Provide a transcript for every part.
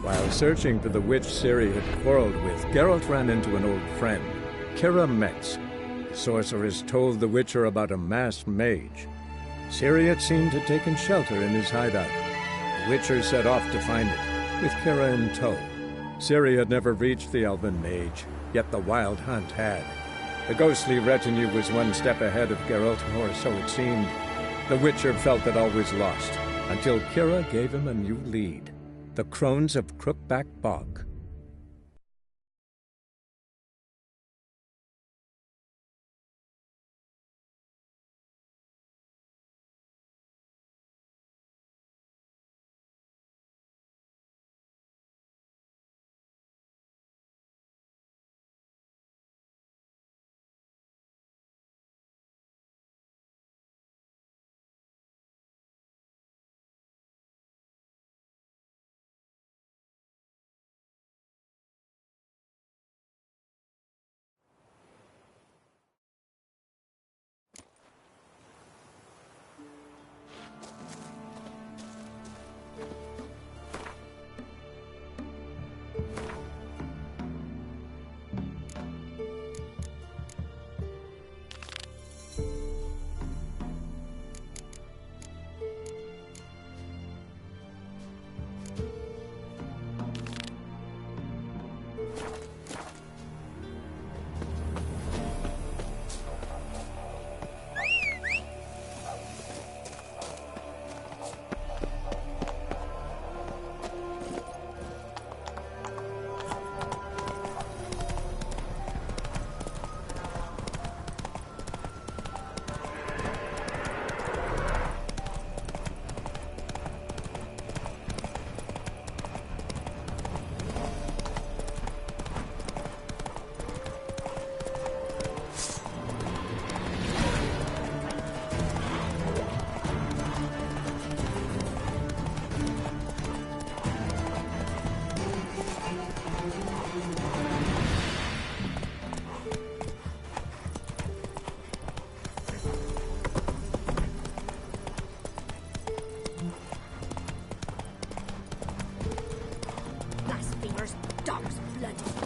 While searching for the witch Ciri had quarreled with, Geralt ran into an old friend, Kira Metz. The sorceress told the Witcher about a masked mage. Ciri had seemed to have taken shelter in his hideout. The Witcher set off to find it, with Kira in tow. Ciri had never reached the elven mage, yet the wild hunt had. The ghostly retinue was one step ahead of Geralt, or so it seemed. The Witcher felt that all was lost, until Kira gave him a new lead. The Crones of Crookback Bog.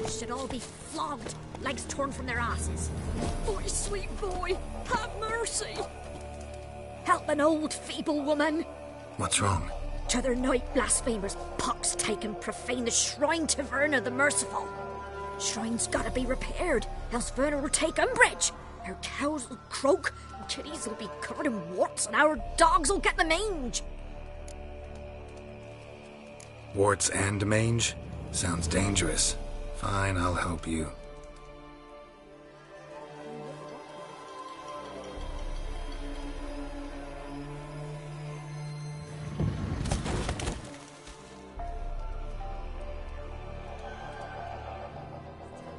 Should all be flogged, legs torn from their asses. Boy, sweet boy, have mercy. Help an old, feeble woman. What's wrong? T'other night, blasphemers, pox taken, profane the shrine to Verna the Merciful. Shrine's gotta be repaired, else Verna will take umbrage. Our cows will croak, kitties will be covered in warts, and our dogs will get the mange. Warts and mange? Sounds dangerous. Fine, I'll help you.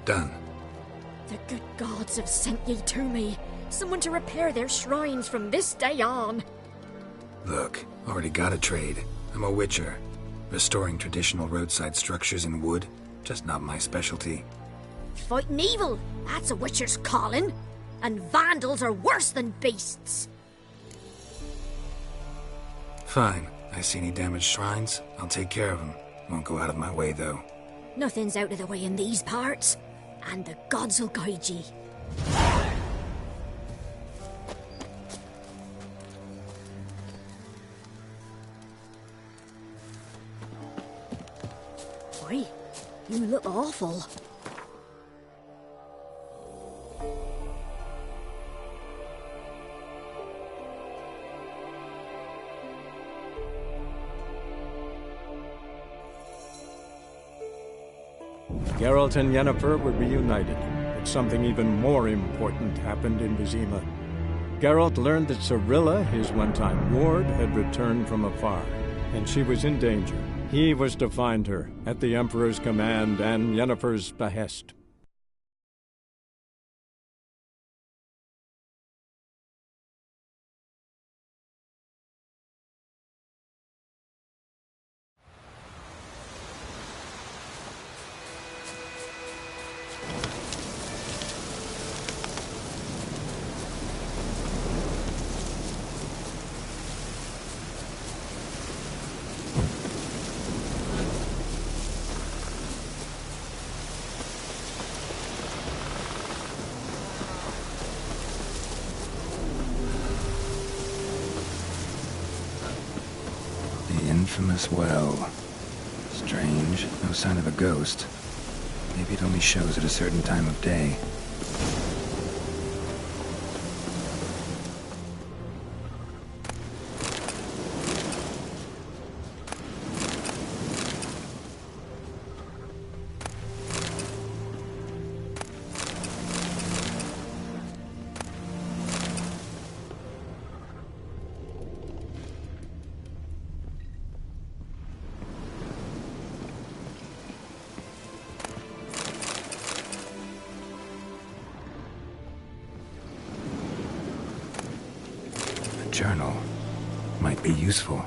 Done. The good gods have sent ye to me. Someone to repair their shrines from this day on. Look, already got a trade. I'm a witcher. Restoring traditional roadside structures in wood. Just not my specialty. Fighting evil, that's a witcher's calling. And vandals are worse than beasts. Fine. I see any damaged shrines, I'll take care of them. Won't go out of my way, though. Nothing's out of the way in these parts. And the gods will guide ye. Boy, you look awful. Geralt and Yennefer were reunited, but something even more important happened in Vizima. Geralt learned that Cirilla, his one-time ward, had returned from afar, and she was in danger. He was to find her, at the Emperor's command and Yennefer's behest. infamous well. Strange. No sign of a ghost. Maybe it only shows at a certain time of day. Journal might be useful.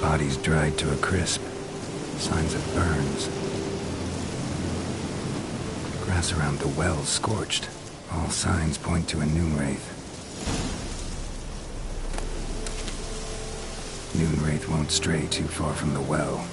Bodies dried to a crisp. Signs of burns. Grass around the well scorched. All signs point to a Noonwraith. Noonwraith won't stray too far from the well.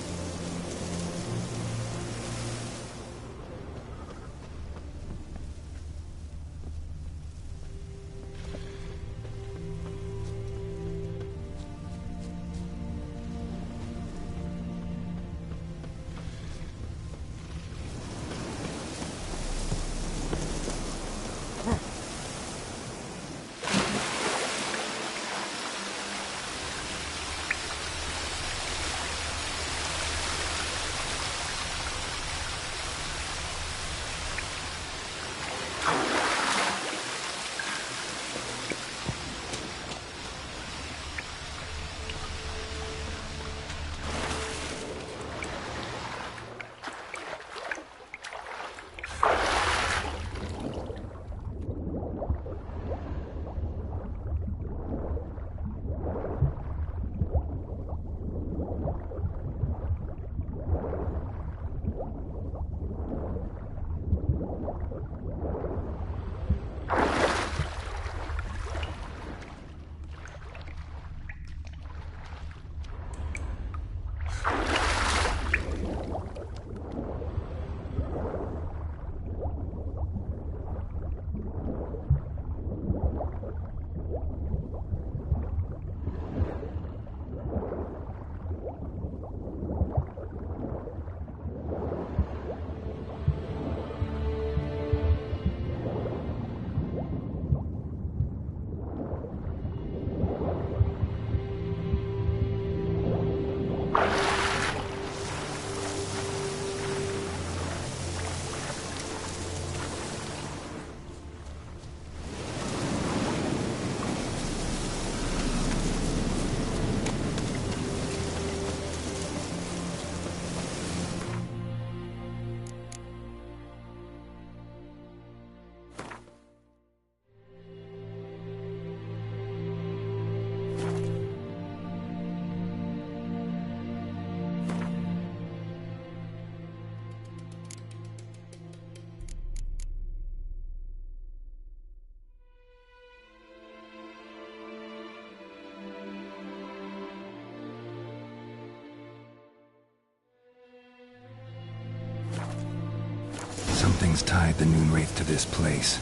Something's tied the Noonwraith to this place.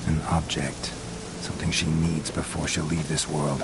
An object. Something she needs before she'll leave this world.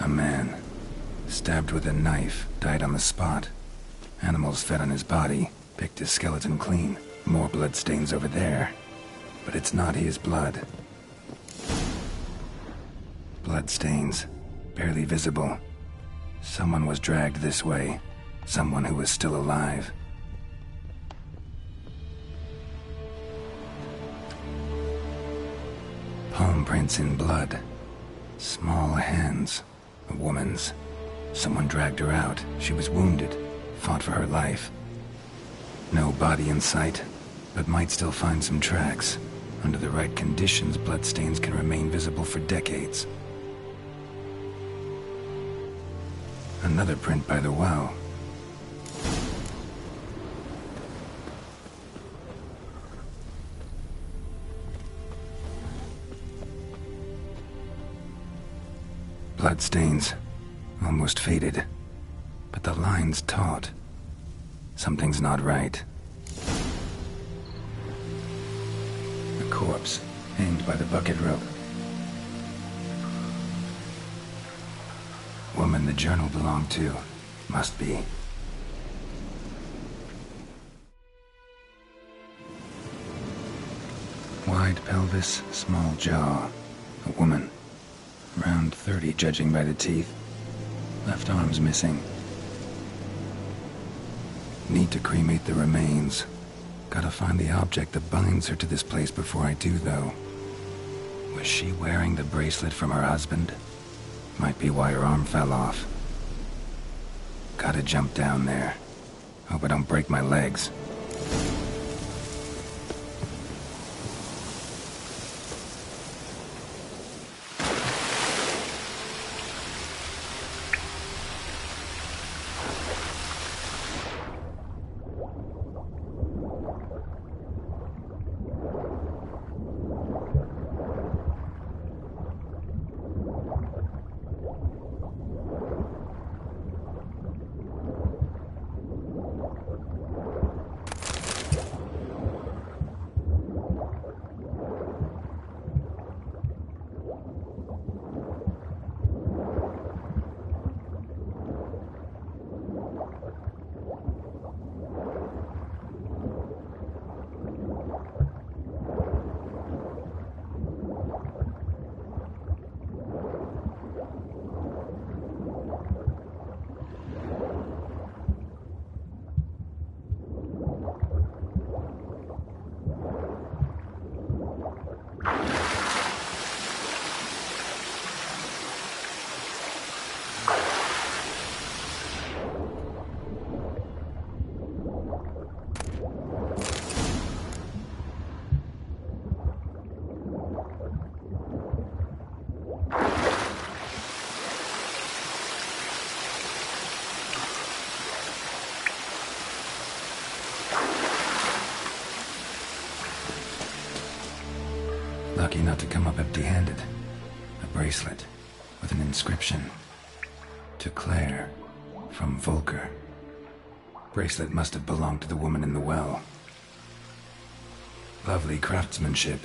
A man, stabbed with a knife, died on the spot. Animals fed on his body, picked his skeleton clean. More bloodstains over there. But it's not his blood. Bloodstains, barely visible. Someone was dragged this way. Someone who was still alive. Palm prints in blood. Small hands. A woman's. Someone dragged her out. She was wounded. Fought for her life. No body in sight, but might still find some tracks. Under the right conditions, bloodstains can remain visible for decades. Another print by the well. Bloodstains, almost faded, but the line's taut. Something's not right. A corpse, hanged by the bucket rope. Woman the journal belonged to. Must be. Wide pelvis, small jaw. A woman. Around 30, judging by the teeth. Left arm's missing. Need to cremate the remains. Gotta find the object that binds her to this place before I do, though. Was she wearing the bracelet from her husband? Might be why her arm fell off. Gotta jump down there. Hope I don't break my legs. Lucky not to come up empty-handed. A bracelet with an inscription. To Claire, from Volker. Bracelet must have belonged to the woman in the well. Lovely craftsmanship,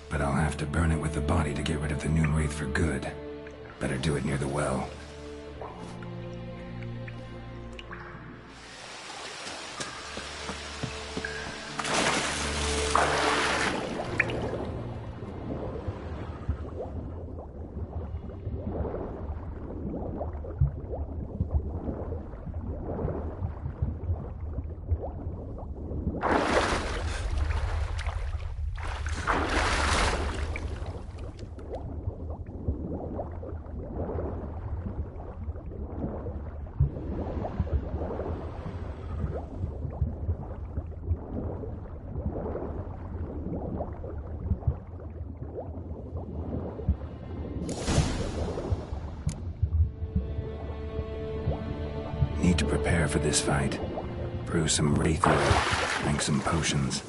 but I'll have to burn it with the body to get rid of the Noon Wraith for good. Better do it near the well. Need to prepare for this fight. Brew some wraith oil, drink some potions.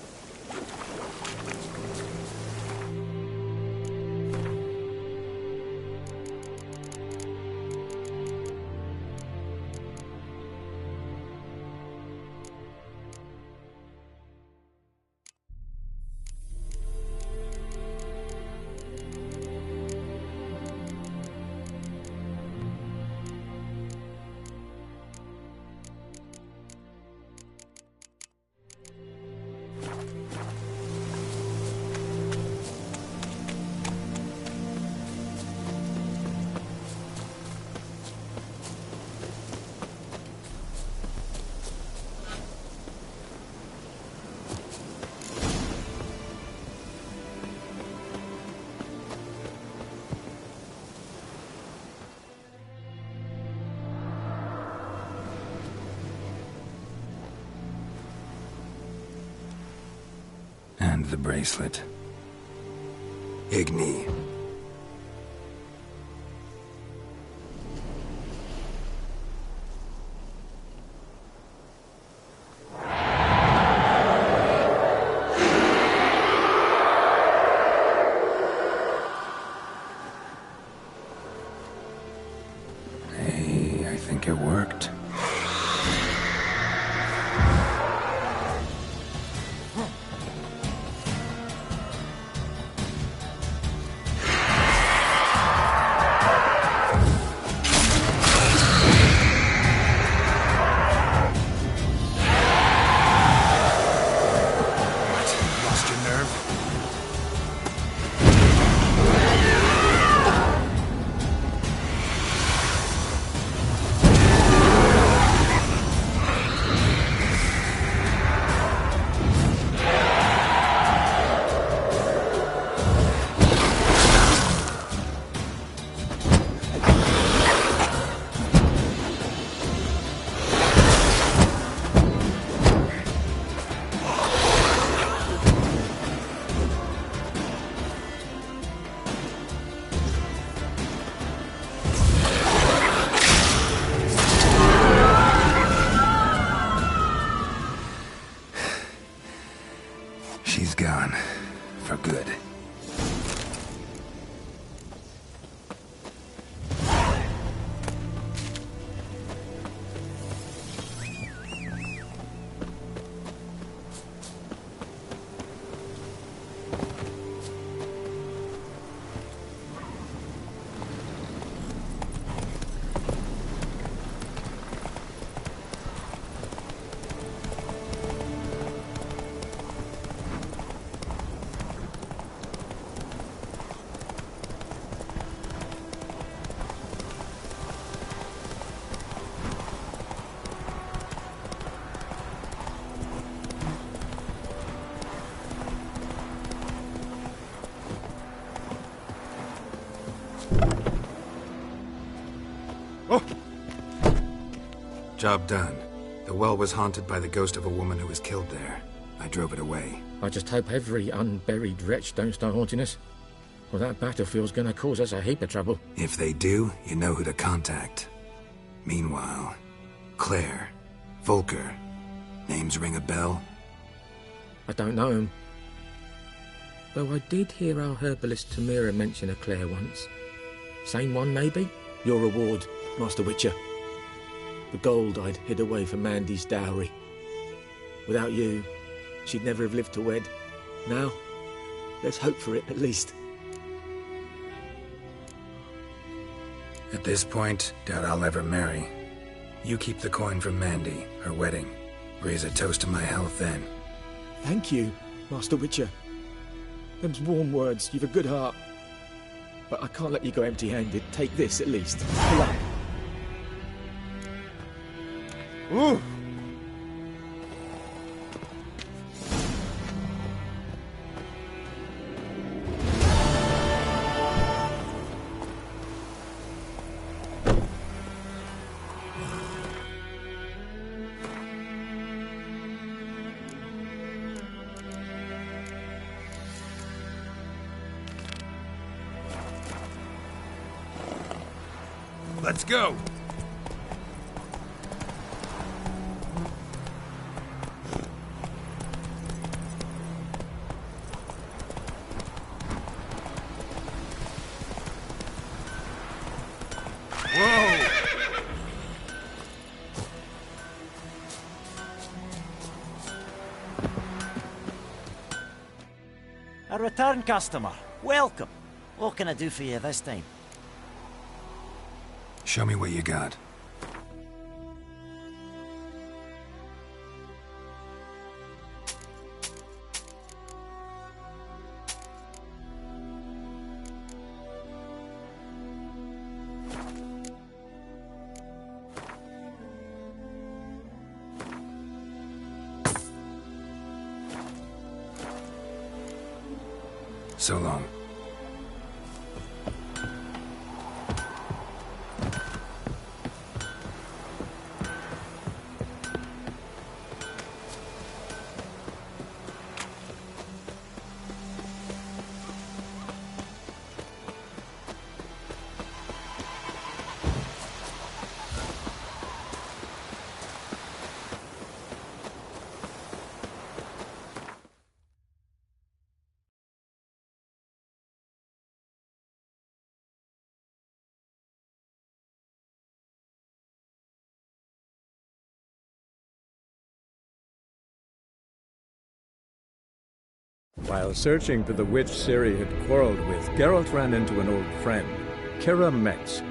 And the bracelet. Igni. Hey, I think it worked. She's gone. For good. Oh! Job done. The well was haunted by the ghost of a woman who was killed there. I drove it away. I just hope every unburied wretch don't start haunting us. Well, that battlefield's gonna cause us a heap of trouble. If they do, you know who to contact. Meanwhile, Claire, Volker, names ring a bell? I don't know him. Though I did hear our herbalist Tamira mention a Claire once. Same one, maybe? Your reward, Master Witcher. The gold I'd hid away for Mandy's dowry. Without you, she'd never have lived to wed. Now, let's hope for it, at least. At this point, doubt I'll ever marry. You keep the coin from Mandy, her wedding. Raise a toast to my health then. Thank you, Master Witcher. Them's warm words, you've a good heart. But I can't let you go empty-handed. Take this, at least. Pull up. Ooh! Let's go! Whoa! A return customer. Welcome. What can I do for you this time? Show me what you got. So long. While searching for the witch Ciri had quarreled with, Geralt ran into an old friend, Kira Metz.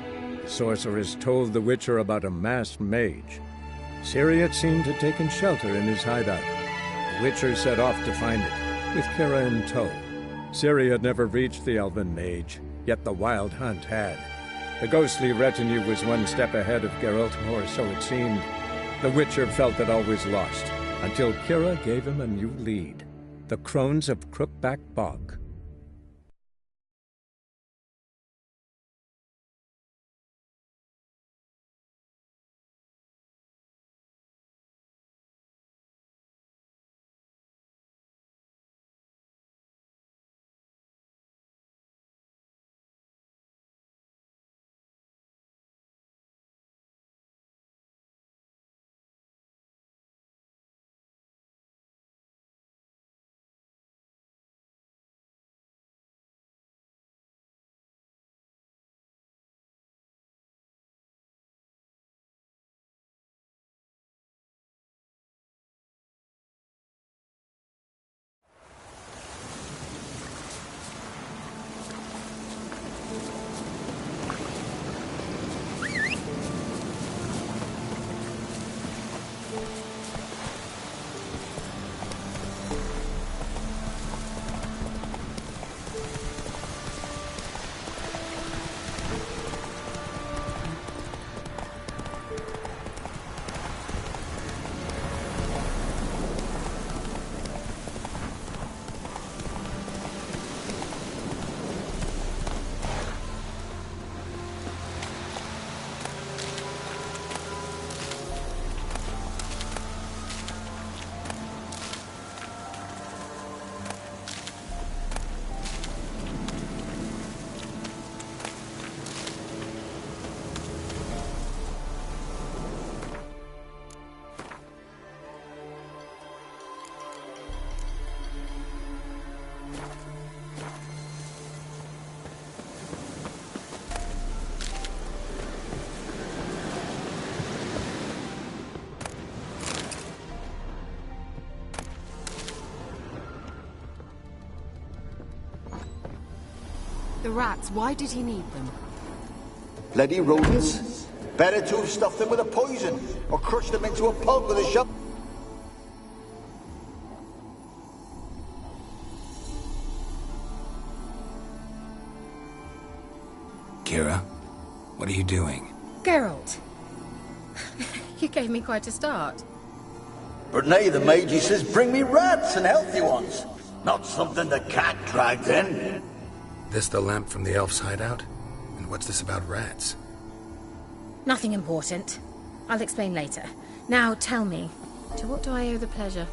The sorceress told the Witcher about a masked mage. Ciri, it seemed, had taken shelter in his hideout. The Witcher set off to find it, with Kira in tow. Ciri had never reached the elven mage, yet the wild hunt had. The ghostly retinue was one step ahead of Geralt, or so it seemed. The Witcher felt that all was lost, until Kira gave him a new lead. The Crones of Crookback Bog. The rats, why did he need them? Bloody rodents. Better to have stuffed them with a poison, or crushed them into a pulp with a shovel. Kira, what are you doing? Geralt! You gave me quite a start. But nay, the mage, he says, bring me rats and healthy ones. Not something the cat dragged in. This the lamp from the elf's hideout? And what's this about rats? Nothing important. I'll explain later. Now tell me, to what do I owe the pleasure?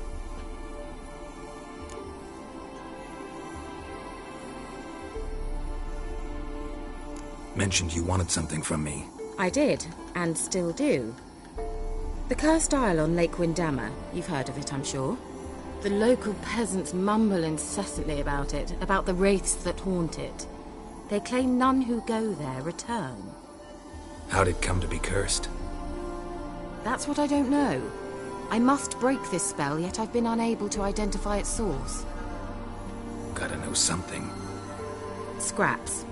Mentioned you wanted something from me. I did, and still do. The cursed isle on Lake Windammer. You've heard of it, I'm sure. The local peasants mumble incessantly about it, about the wraiths that haunt it. They claim none who go there return. How'd it come to be cursed? That's what I don't know. I must break this spell, yet I've been unable to identify its source. Gotta know something. Scraps.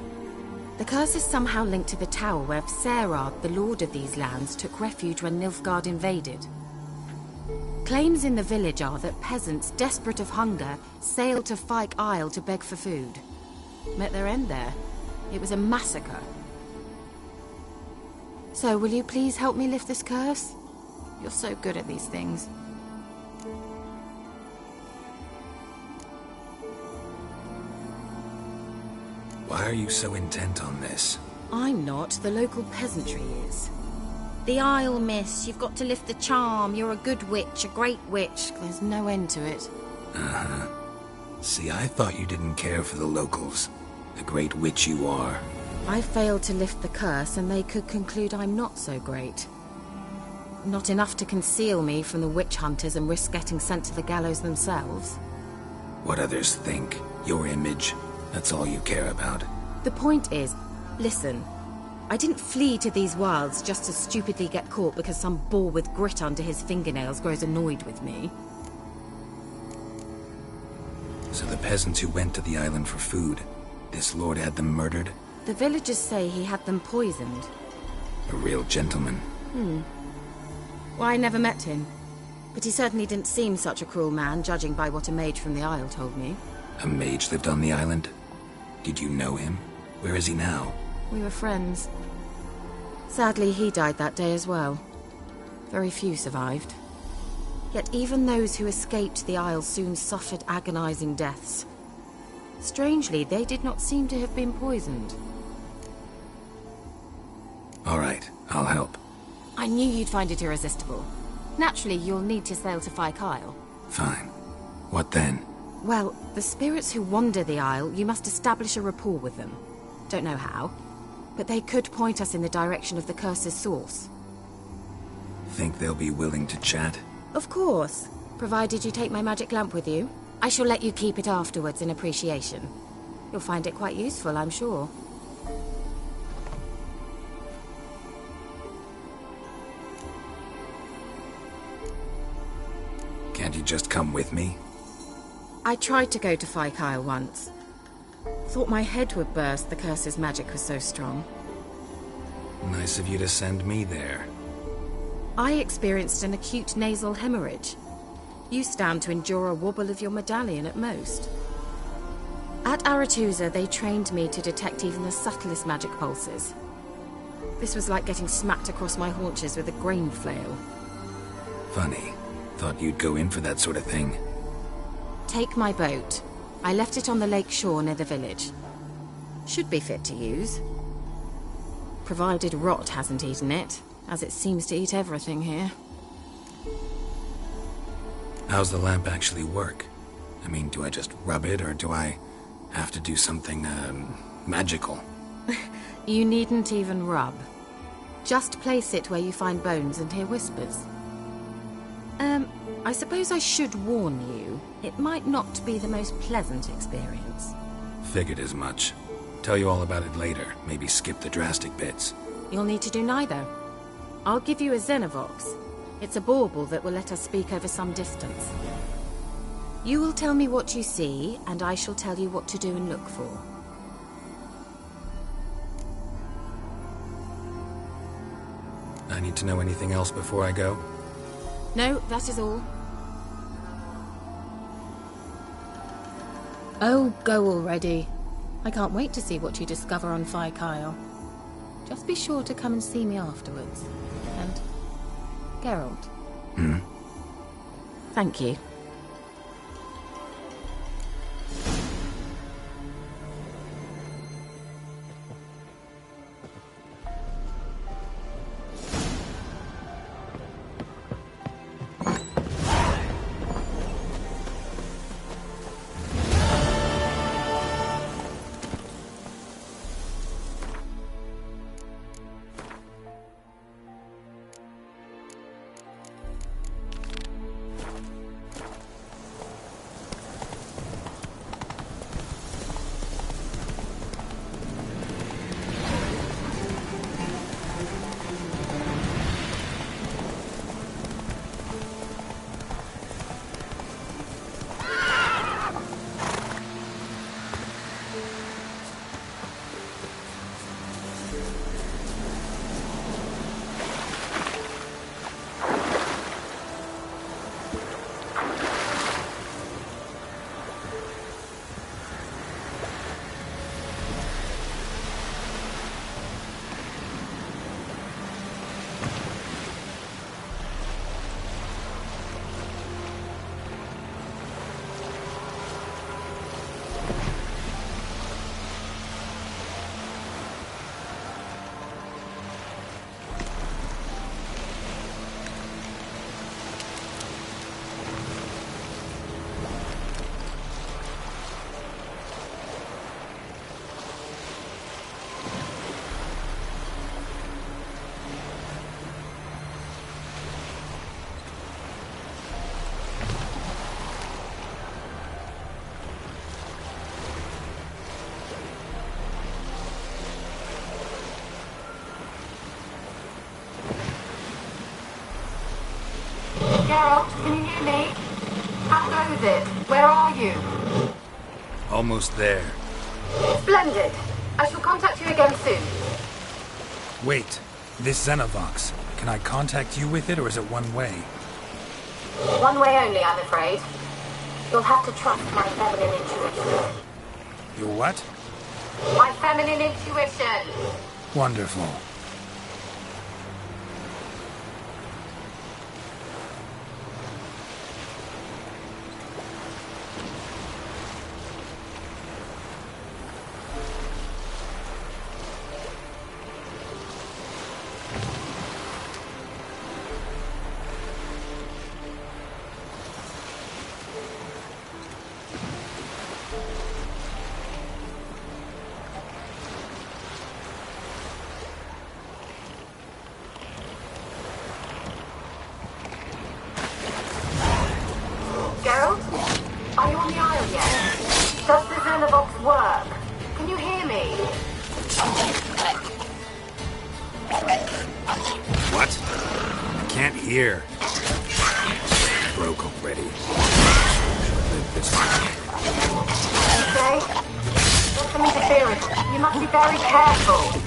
The curse is somehow linked to the tower where Serard, the lord of these lands, took refuge when Nilfgaard invaded. Claims in the village are that peasants, desperate of hunger, sailed to Fyke Isle to beg for food. Met their end there. It was a massacre. So, will you please help me lift this curse? You're so good at these things. Why are you so intent on this? I'm not. The local peasantry is. The Isle, miss. You've got to lift the charm. You're a good witch, a great witch. There's no end to it. Uh-huh. See, I thought you didn't care for the locals. The great witch you are. I failed to lift the curse, and they could conclude I'm not so great. Not enough to conceal me from the witch hunters and risk getting sent to the gallows themselves. What others think, your image, that's all you care about. The point is, listen, I didn't flee to these wilds just to stupidly get caught because some boar with grit under his fingernails grows annoyed with me. So the peasants who went to the island for food, this lord had them murdered? The villagers say he had them poisoned. A real gentleman. Well, I never met him. But he certainly didn't seem such a cruel man, judging by what a mage from the Isle told me. A mage lived on the island? Did you know him? Where is he now? We were friends. Sadly, he died that day as well. Very few survived. Yet even those who escaped the Isle soon suffered agonizing deaths. Strangely, they did not seem to have been poisoned. All right, I'll help. I knew you'd find it irresistible. Naturally, you'll need to sail to Kyle. Fine. What then? Well, the spirits who wander the Isle, you must establish a rapport with them. Don't know how, but they could point us in the direction of the curse's source. Think they'll be willing to chat? Of course, provided you take my magic lamp with you. I shall let you keep it afterwards in appreciation. You'll find it quite useful, I'm sure. Can't you just come with me? I tried to go to Kyle once. Thought my head would burst, the curse's magic was so strong. Nice of you to send me there. I experienced an acute nasal hemorrhage. You stand to endure a wobble of your medallion at most. At Aretusa, they trained me to detect even the subtlest magic pulses. This was like getting smacked across my haunches with a grain flail. Funny. Thought you'd go in for that sort of thing. Take my boat. I left it on the lake shore near the village. Should be fit to use. Provided rot hasn't eaten it, as it seems to eat everything here. How's the lamp actually work? I mean, do I just rub it, or do I have to do something, magical? You needn't even rub. Just place it where you find bones and hear whispers. I suppose I should warn you, it might not be the most pleasant experience. Figured as much. Tell you all about it later, maybe skip the drastic bits. You'll need to do neither. I'll give you a Xenovox. It's a bauble that will let us speak over some distance. You will tell me what you see, and I shall tell you what to do and look for. I need to know anything else before I go? No, that is all. Oh, go already. I can't wait to see what you discover on Kyle. Just be sure to come and see me afterwards. And Geralt. Thank you. Geralt, can you hear me? How goes it? Where are you? Almost there. Splendid. I shall contact you again soon. Wait, this Xenovox. Can I contact you with it, or is it one way? One way only, I'm afraid. You'll have to trust my feminine intuition. Your what? My feminine intuition! Wonderful. Geralt? Are you on the isle yet? Does the Xenovox work? Can you hear me? What? I can't hear. Broke already. Okay. There's some interference. You must be very careful.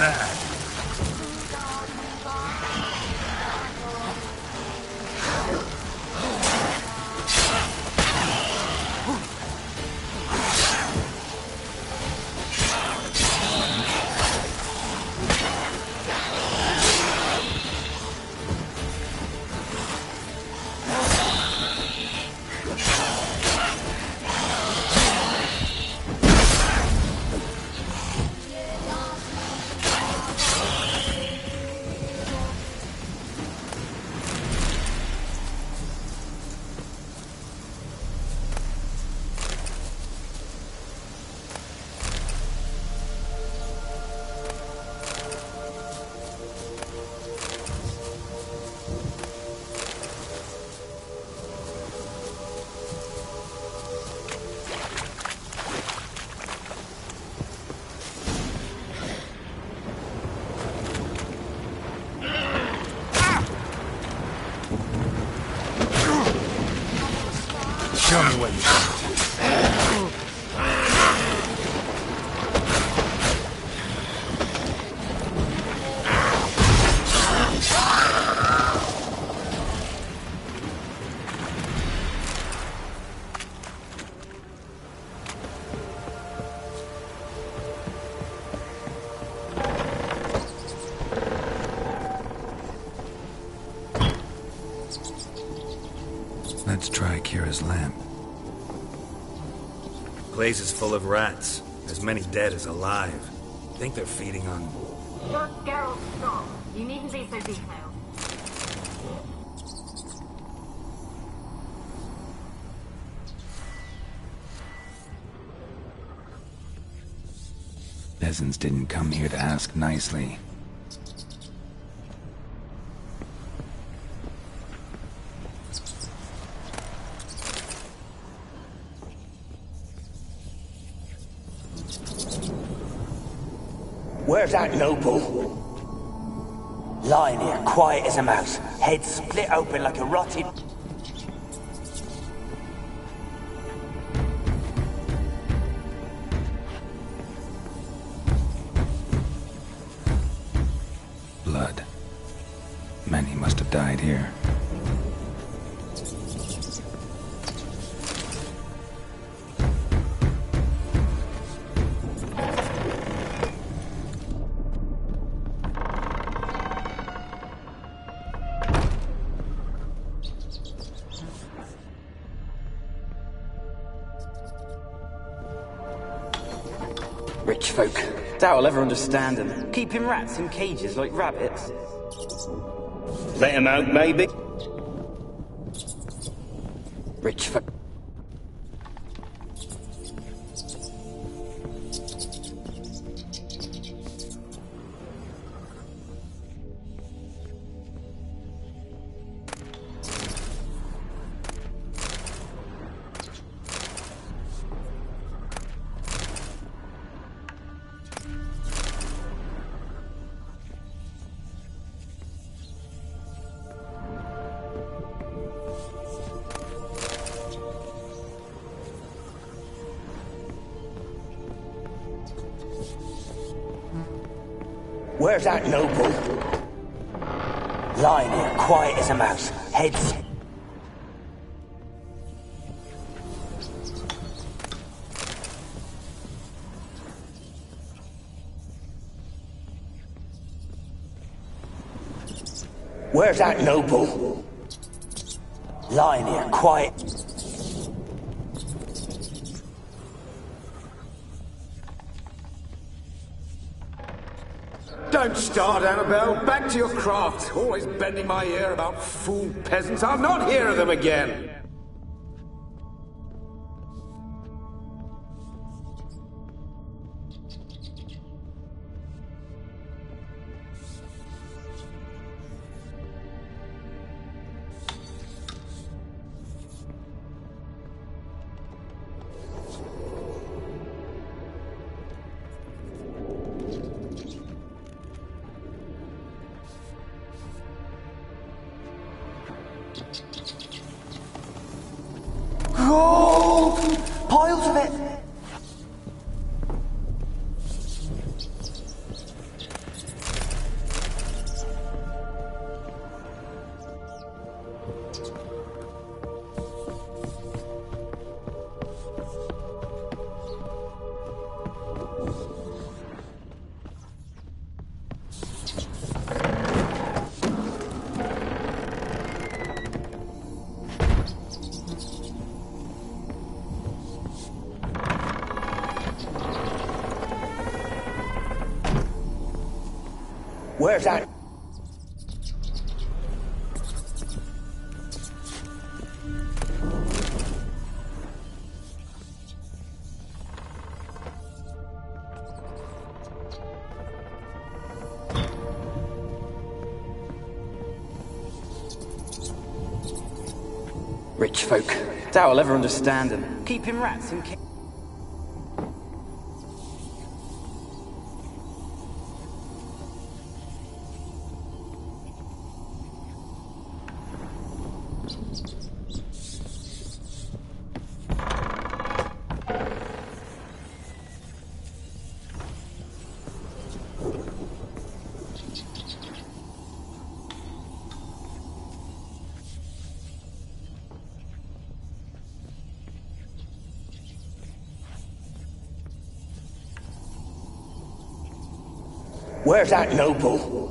bad. Show me what you got. Let's try Kira's lamp. Place is full of rats. As many dead as alive. Think they're feeding on... Geralt, stop. You needn't be so detailed. Peasants didn't come here to ask nicely. Where's that noble? Lying here, quiet as a mouse, head split open like a rotted... Blood. Many must have died here. Rich folk. Doubt I'll ever understand them. Keeping rats in cages like rabbits. Let him out, maybe? Rich folk. Where's that noble? Lying here, quiet as a mouse, heads... Where's that noble? Lying here, quiet... Don't start, Annabelle. Back to your craft. Always bending my ear about fool peasants. I'll not hear of them again. Gold! Piles of it! Where's that? Rich folk. Doubt I'll ever understand them. Keeping rats in cages. Where's that noble?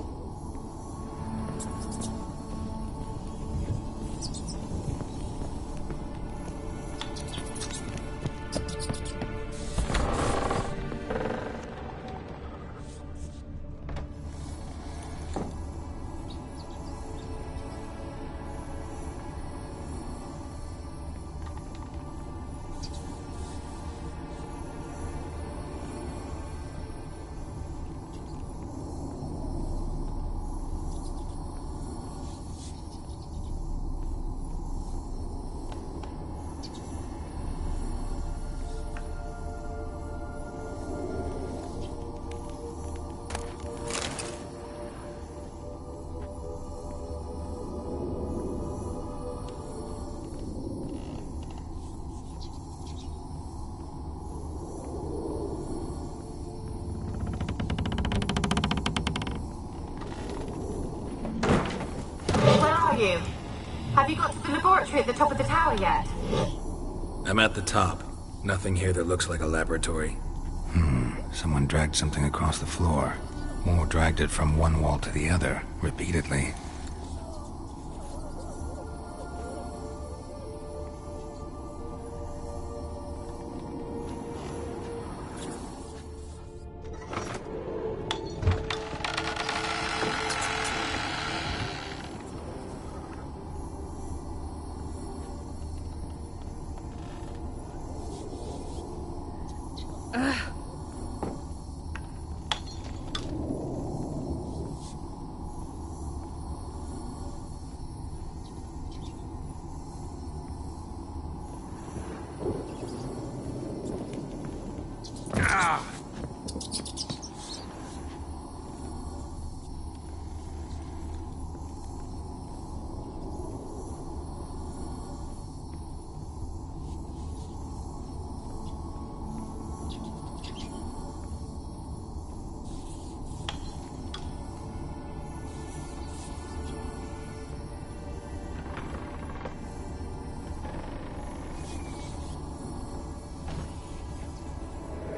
Have you got to the laboratory at the top of the tower yet? I'm at the top. Nothing here that looks like a laboratory. Someone dragged something across the floor. Or dragged it from one wall to the other, repeatedly.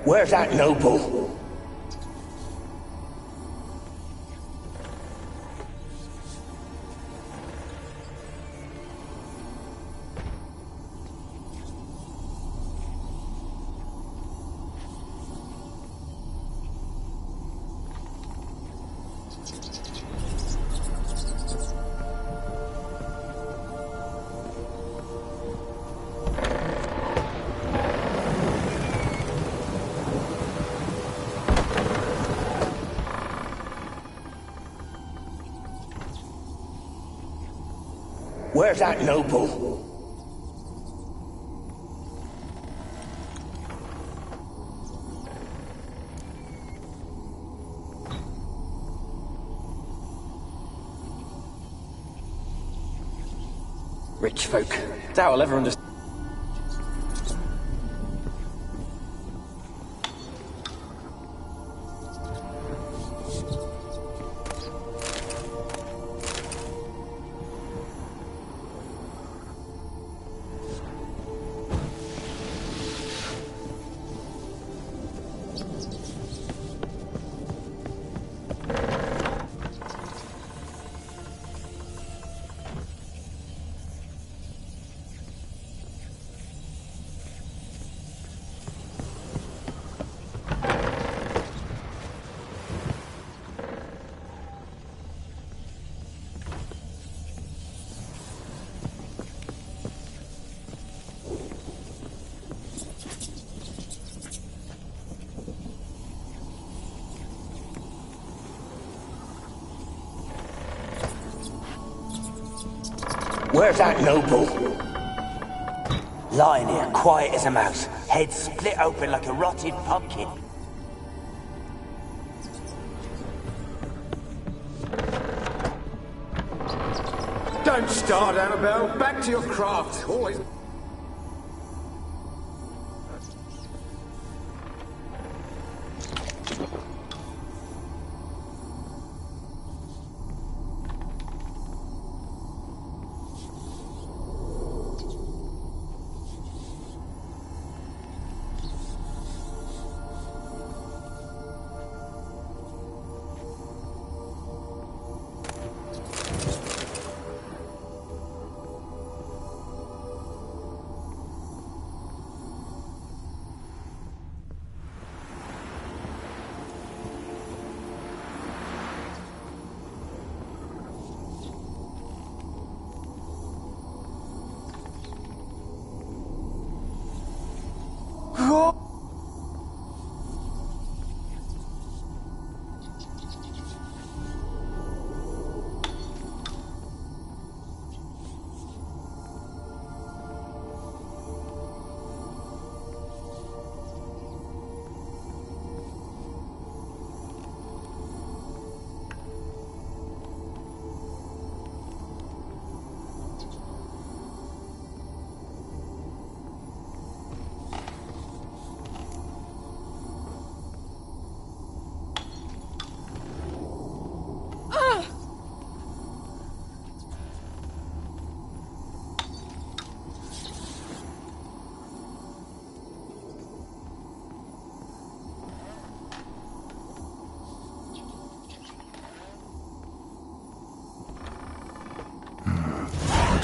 Where's that noble? Where's that noble? Rich folk. Doubt I'll ever understand. Where's that noble? Lying here, quiet as a mouse, head split open like a rotted pumpkin. Don't start, Annabelle. Back to your craft. Always...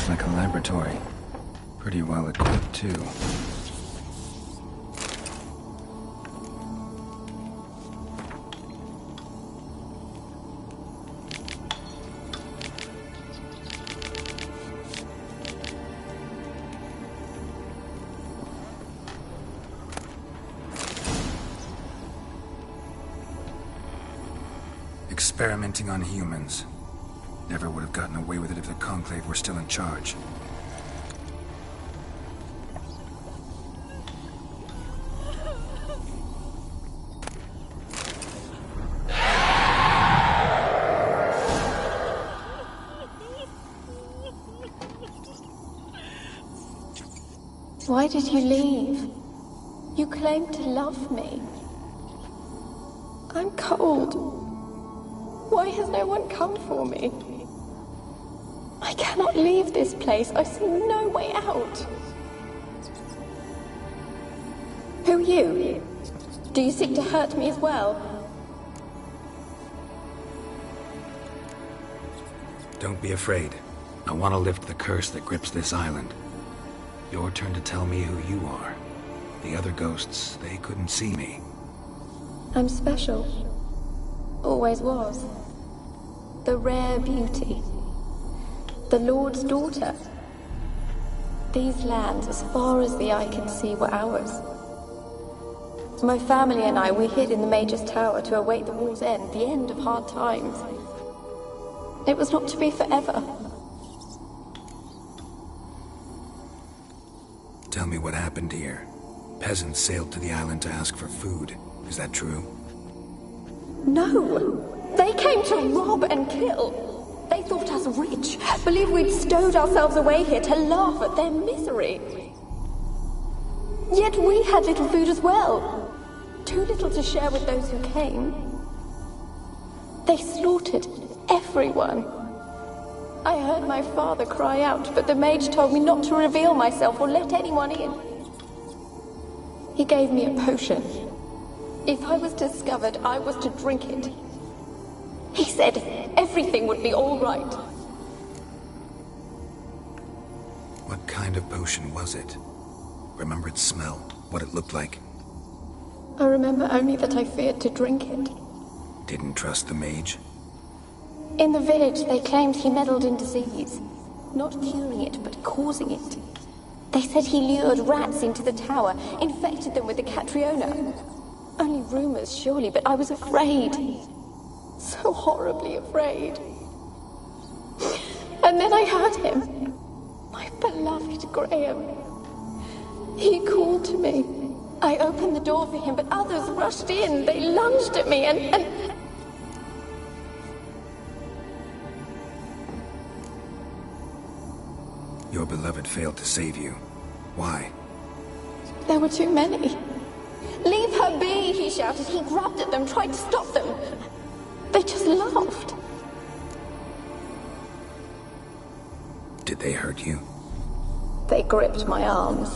Like a laboratory. Pretty well equipped, too. Experimenting on humans. Never would have gotten away with it if the Conclave were still in charge. Why did you leave? You claimed to love me. I'm cold. Why has no one come for me? I cannot leave this place. I see no way out. Who are you? Do you seek to hurt me as well? Don't be afraid. I want to lift the curse that grips this island. Your turn to tell me who you are. The other ghosts, they couldn't see me. I'm special. Always was. The rare beauty. The Lord's daughter. These lands, as far as the eye can see, were ours. My family and I, we hid in the Major's Tower to await the war's end, the end of hard times. It was not to be forever. Tell me what happened here. Peasants sailed to the island to ask for food. Is that true? No! They came to rob and kill. They thought us rich, believed we'd stowed ourselves away here to laugh at their misery. Yet we had little food as well. Too little to share with those who came. They slaughtered everyone. I heard my father cry out, but the mage told me not to reveal myself or let anyone in. He gave me a potion. If I was discovered, I was to drink it. He said everything would be all right. What kind of potion was it? Remember its smell? What it looked like? I remember only that I feared to drink it. Didn't trust the mage? In the village, they claimed he meddled in disease. Not curing it, but causing it. They said he lured rats into the tower, infected them with the Catriona. Only rumors, surely, but I was afraid. So horribly afraid. And then I heard him. My beloved Graham. He called to me. I opened the door for him, but others rushed in. They lunged at me and... Your beloved failed to save you. Why? There were too many. Leave her be, he shouted. He grabbed at them, tried to stop them. They just laughed. Did they hurt you? They gripped my arms,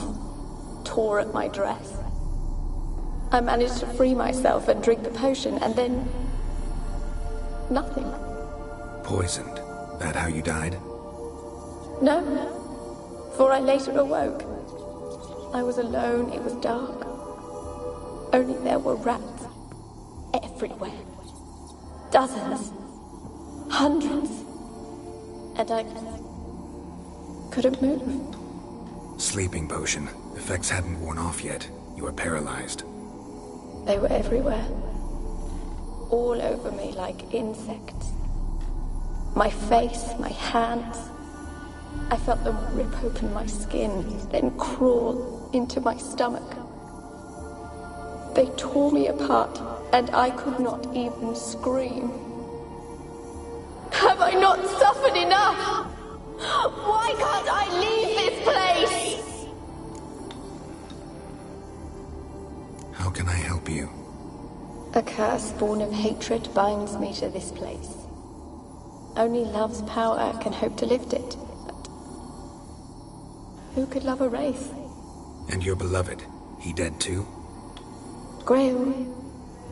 tore at my dress. I managed to free myself and drink the potion, and then... nothing. Poisoned? That how you died? No, for I later awoke. I was alone, it was dark. Only there were rats everywhere. Dozens. Hundreds. And I couldn't move. Sleeping potion. Effects hadn't worn off yet. You were paralyzed. They were everywhere. All over me like insects. My face, my hands. I felt them rip open my skin, then crawl into my stomach. They tore me apart, and I could not even scream. Have I not suffered enough? Why can't I leave this place? How can I help you? A curse born of hatred binds me to this place. Only love's power can hope to lift it. But who could love a wraith? And your beloved, he dead too? Graham?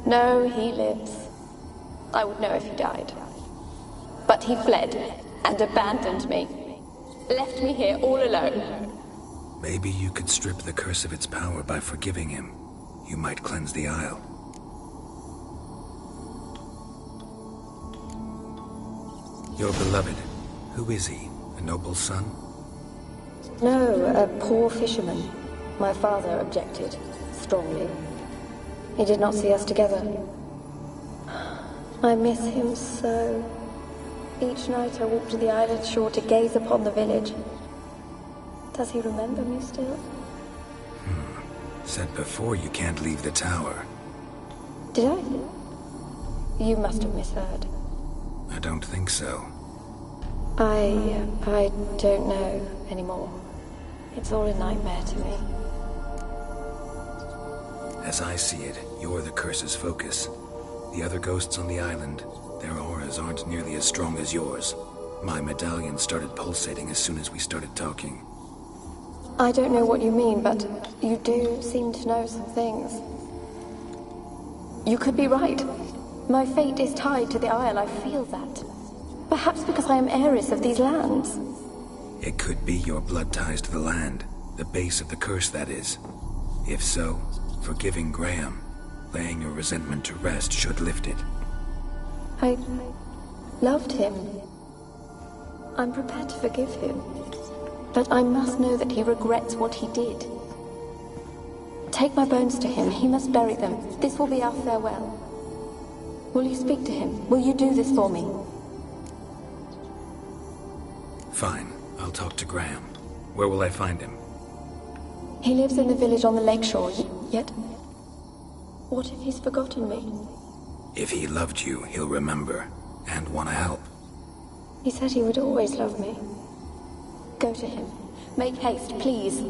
No, he lives. I would know if he died. But he fled and abandoned me. Left me here all alone. Maybe you could strip the curse of its power by forgiving him. You might cleanse the Isle. Your beloved, who is he? A noble son? No, a poor fisherman. My father objected, strongly. He did not see us together. I miss him so. Each night I walk to the island shore to gaze upon the village. Does he remember me still? Said before you can't leave the tower. Did I? You must have misheard. I don't think so. I don't know anymore. It's all a nightmare to me. As I see it, you're the curse's focus. The other ghosts on the island, their auras aren't nearly as strong as yours. My medallion started pulsating as soon as we started talking. I don't know what you mean, but you do seem to know some things. You could be right. My fate is tied to the Isle, I feel that. Perhaps because I am heiress of these lands. It could be your blood ties to the land, the base of the curse, that is. If so, forgiving Graham, laying your resentment to rest should lift it. I loved him. I'm prepared to forgive him. But I must know that he regrets what he did. Take my bones to him. He must bury them. This will be our farewell. Will you speak to him? Will you do this for me? Fine. I'll talk to Graham. Where will I find him? He lives in the village on the lakeshore, yet... what if he's forgotten me? If he loved you, he'll remember, and want to help. He said he would always love me. Go to him. Make haste, please.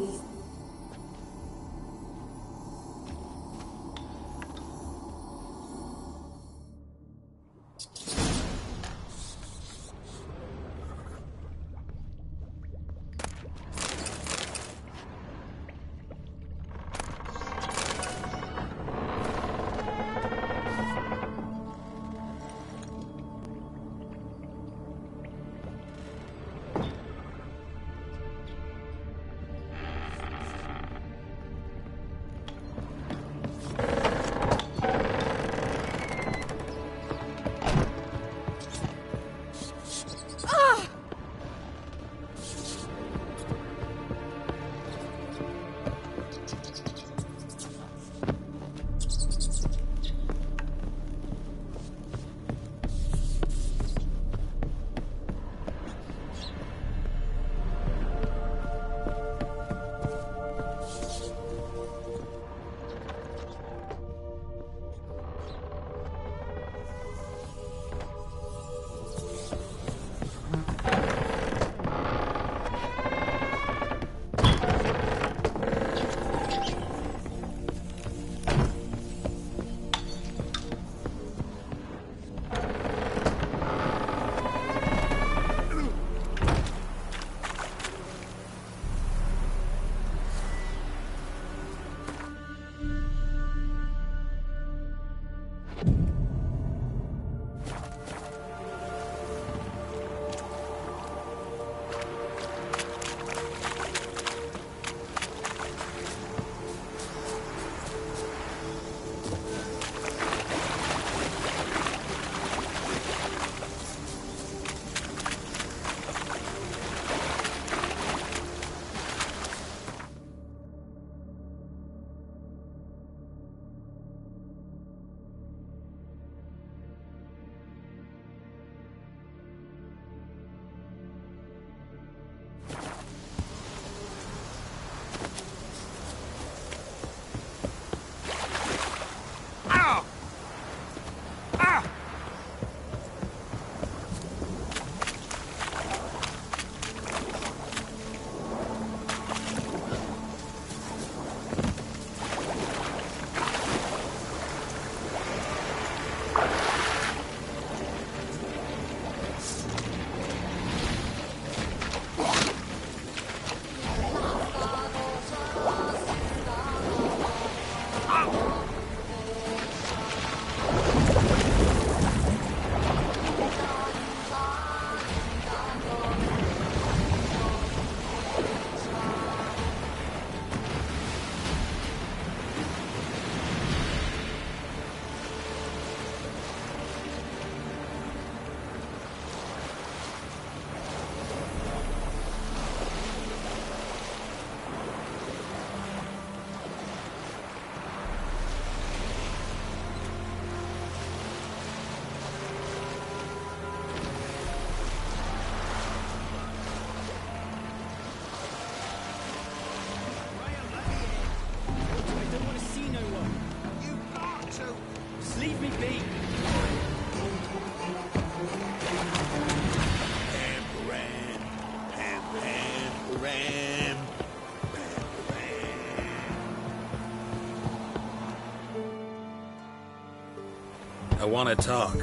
I want to talk.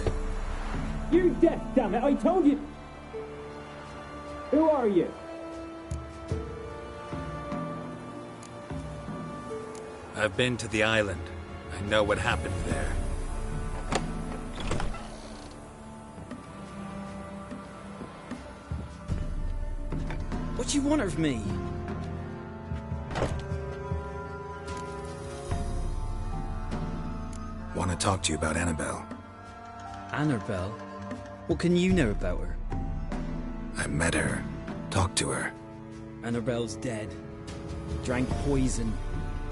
You're deaf, damn it! I told you! Who are you? I've been to the island. I know what happened there. What do you want of me? Want to talk to you about Annabelle. Annabelle? What can you know about her? I met her. Talked to her. Annabelle's dead. Drank poison.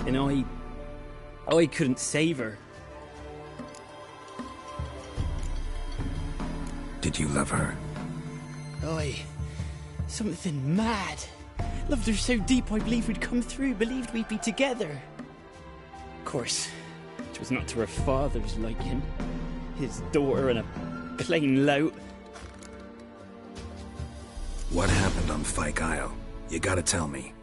And I couldn't save her. Did you love her? Something mad. Loved her so deep I believed we'd come through, believed we'd be together. Of course, it was not to her father's liking. His daughter and a plain lout. What happened on Fyke Isle? You gotta tell me.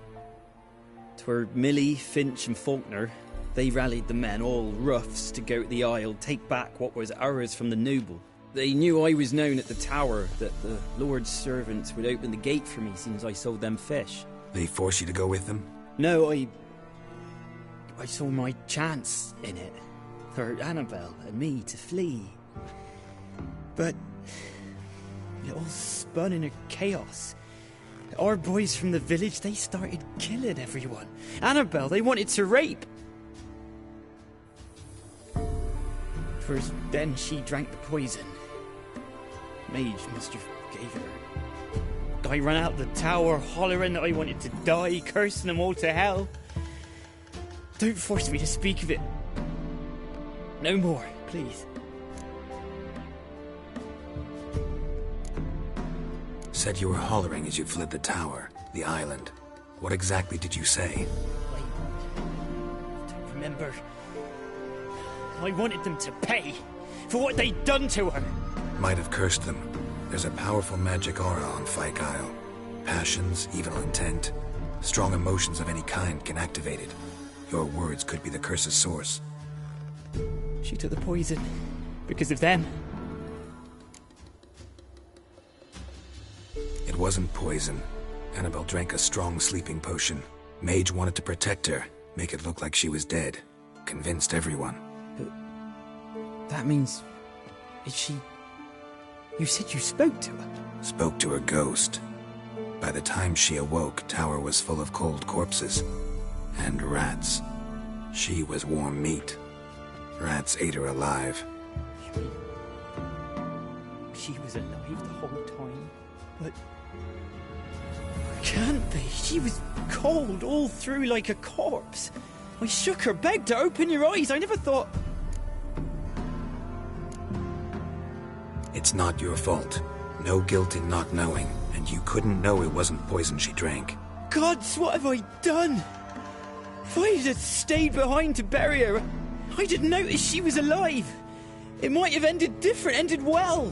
'Twere Millie, Finch and Faulkner. They rallied the men, all roughs, to go to the Isle, take back what was ours from the noble. They knew I was known at the tower, that the Lord's servants would open the gate for me since I sold them fish. They forced you to go with them? No, I saw my chance in it. For Annabelle and me to flee. But it all spun in a chaos. Our boys from the village, they started killing everyone. Annabelle, they wanted to rape. First, then she drank the poison. Mage must have gave her. I ran out the tower, hollering that I wanted to die, cursing them all to hell. Don't force me to speak of it. No more, please. Said you were hollering as you fled the tower, the island. What exactly did you say? I don't remember. I wanted them to pay for what they'd done to her. Might have cursed them. There's a powerful magic aura on Fyke Isle. Passions, evil intent, strong emotions of any kind can activate it. Your words could be the curse's source. She took the poison because of them. It wasn't poison. Annabelle drank a strong sleeping potion. Mage wanted to protect her, make it look like she was dead. Convinced everyone. But that means... is she... You said you spoke to her? Spoke to her ghost. By the time she awoke, Tower was full of cold corpses. And rats. She was warm meat. Rats ate her alive. You mean... she was alive the whole time? But... can't be. She was cold all through like a corpse. I shook her, begged her, open your eyes. I never thought... It's not your fault. No guilt in not knowing, and you couldn't know it wasn't poison she drank. Gods, what have I done? If I had stayed behind to bury her, I didn't notice she was alive. It might have ended different, ended well.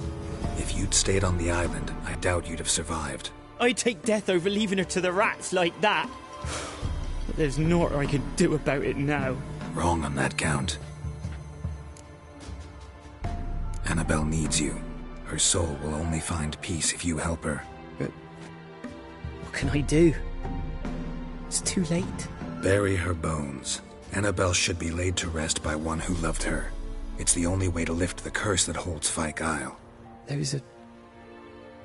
If you'd stayed on the island, I doubt you'd have survived. I'd take death over leaving her to the rats like that. But there's naught I can do about it now. Wrong on that count. Annabelle needs you. Her soul will only find peace if you help her. But what can I do? It's too late. Bury her bones. Annabelle should be laid to rest by one who loved her. It's the only way to lift the curse that holds Fyke Isle. Those are...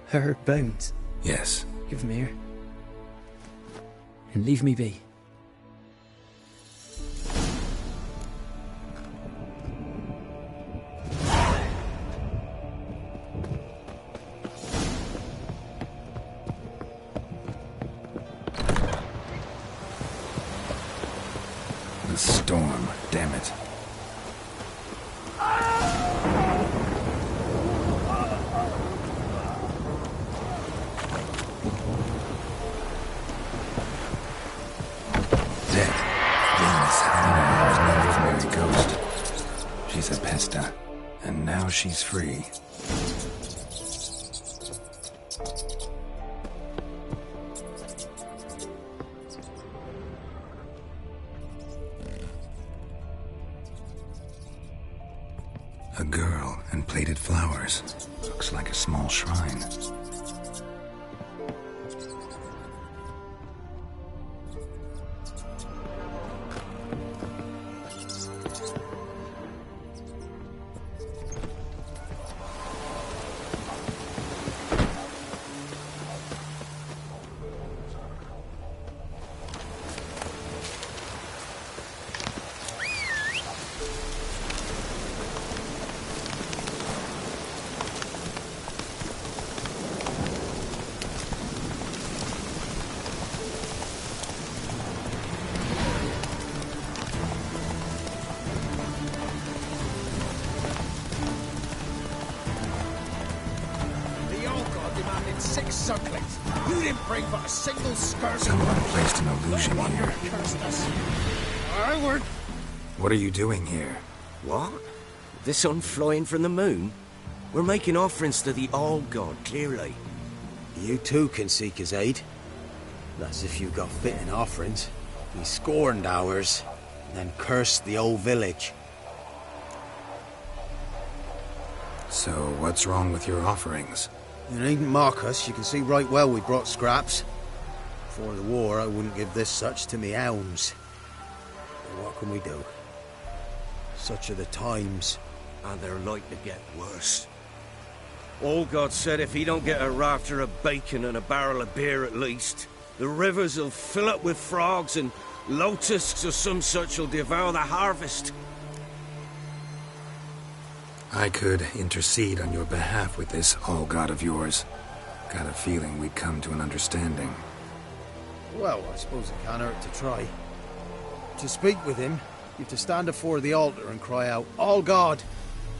her bones? Yes. Give them here. And leave me be. The storm, damn it. She's a pesta, and now she's free. A girl. marble and plated flowers. Looks like a small shrine. You didn't bring but a single skirt. Someone placed an illusion here. What are you doing here? What? The sun flying from the moon? We're making offerings to the All-God, clearly. You too can seek his aid. That's if you got fitting offerings. He scorned ours, then cursed the old village. So, what's wrong with your offerings? You needn't mock us. You can see right well we brought scraps. Before the war, I wouldn't give this such to me elms. But what can we do? Such are the times. And they're like to get worse. All-God said if he don't get a rafter of bacon and a barrel of beer at least, the rivers will fill up with frogs and locusts or some such will devour the harvest. I could intercede on your behalf with this all-god of yours. Got a feeling we'd come to an understanding. Well, I suppose it can't hurt to try. To speak with him, you've to stand before the altar and cry out, "All God,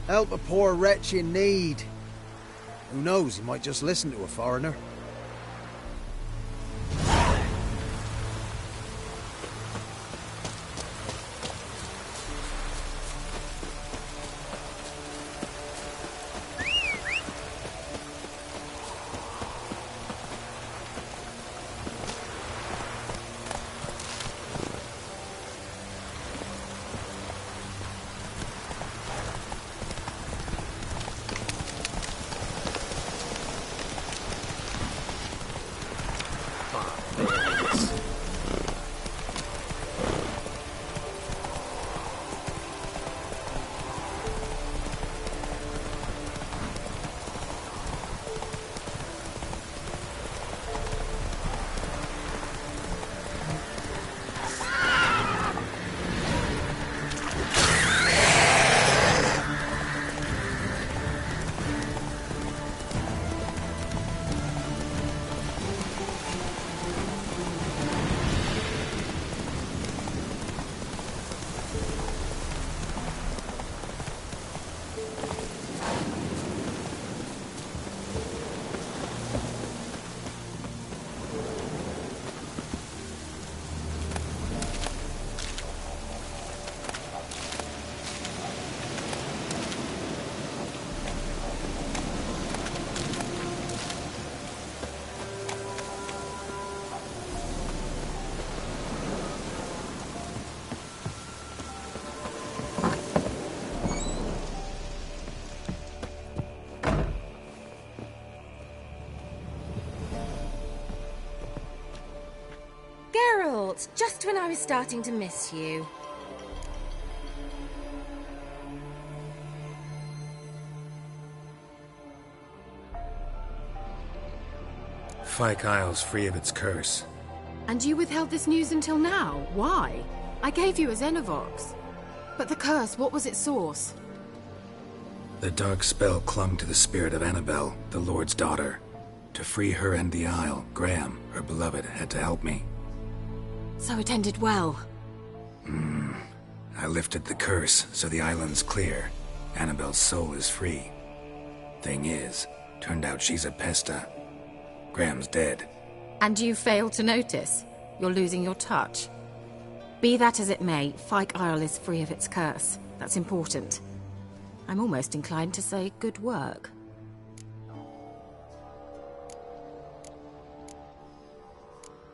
help a poor wretch in need." Who knows, he might just listen to a foreigner. Just when I was starting to miss you. Fyke Isle's free of its curse. And you withheld this news until now? Why? I gave you a Xenovox. But the curse, what was its source? The dark spell clung to the spirit of Annabelle, the Lord's daughter. To free her and the Isle, Graham, her beloved, had to help me. So it ended well. I lifted the curse, so the island's clear. Annabelle's soul is free. Thing is, turned out she's a pesta. Graham's dead. And you failed to notice? You're losing your touch. Be that as it may, Fyke Isle is free of its curse. That's important. I'm almost inclined to say good work.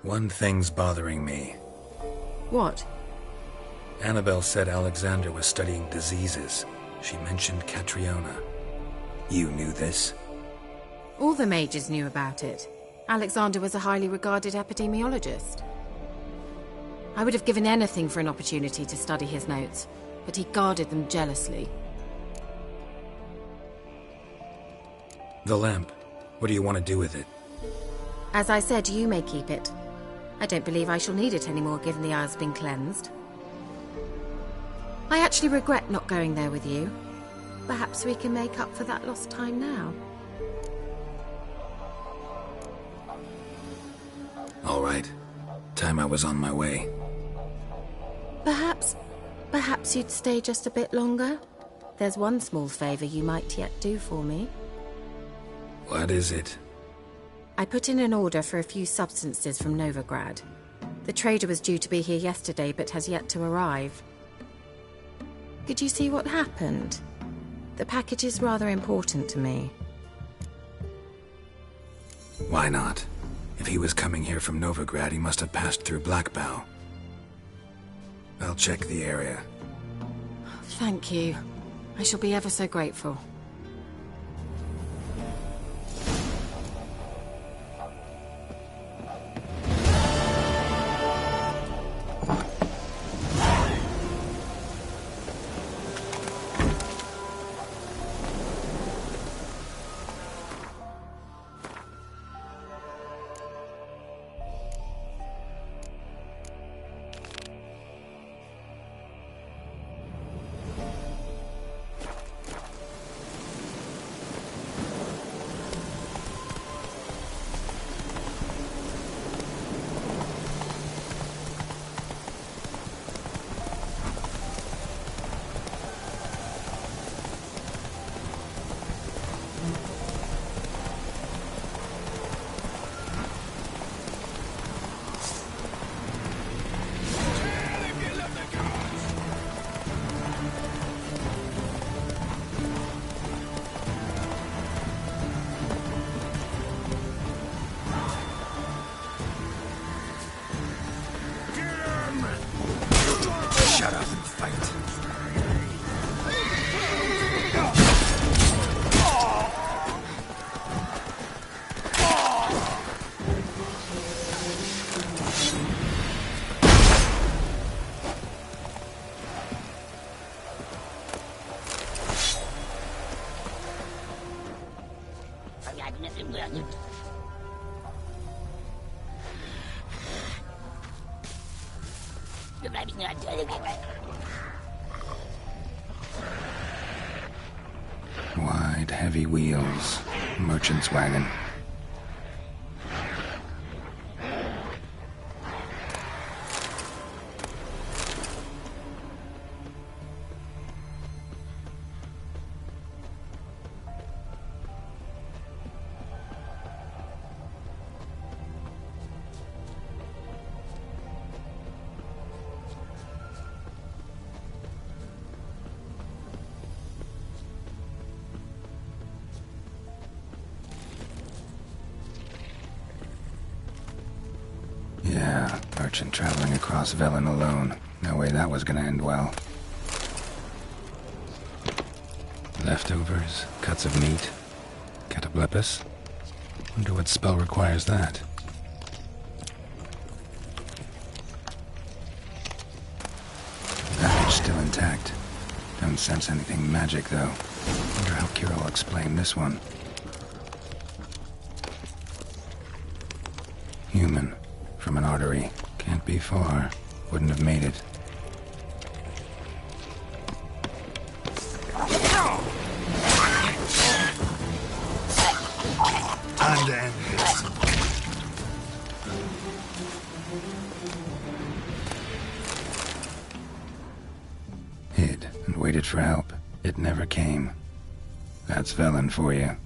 One thing's bothering me. What? Annabelle said Alexander was studying diseases. She mentioned Catriona. You knew this? All the mages knew about it. Alexander was a highly regarded epidemiologist. I would have given anything for an opportunity to study his notes, but he guarded them jealously. The lamp. What do you want to do with it? As I said, you may keep it. I don't believe I shall need it anymore, given the hour's been cleansed. I actually regret not going there with you. Perhaps we can make up for that lost time now. All right. Time I was on my way. Perhaps you'd stay just a bit longer? There's one small favor you might yet do for me. What is it? I put in an order for a few substances from Novigrad. The trader was due to be here yesterday, but has yet to arrive. Could you see what happened? The package is rather important to me. Why not? If he was coming here from Novigrad, he must have passed through Blackbow. I'll check the area. Thank you. I shall be ever so grateful. Shut up and fight. Wide, heavy wheels. Merchant's wagon. Yeah, merchant traveling across Velen alone. No way that was gonna end well. Leftovers, cuts of meat, cataplepis. Wonder what spell requires that. Package still intact. Don't sense anything magic though. Wonder how Kira will explain this one. Human. From an artery. Can't be far. Wouldn't have made it. Time to end this. Hid and waited for help. It never came. That's Velen for you.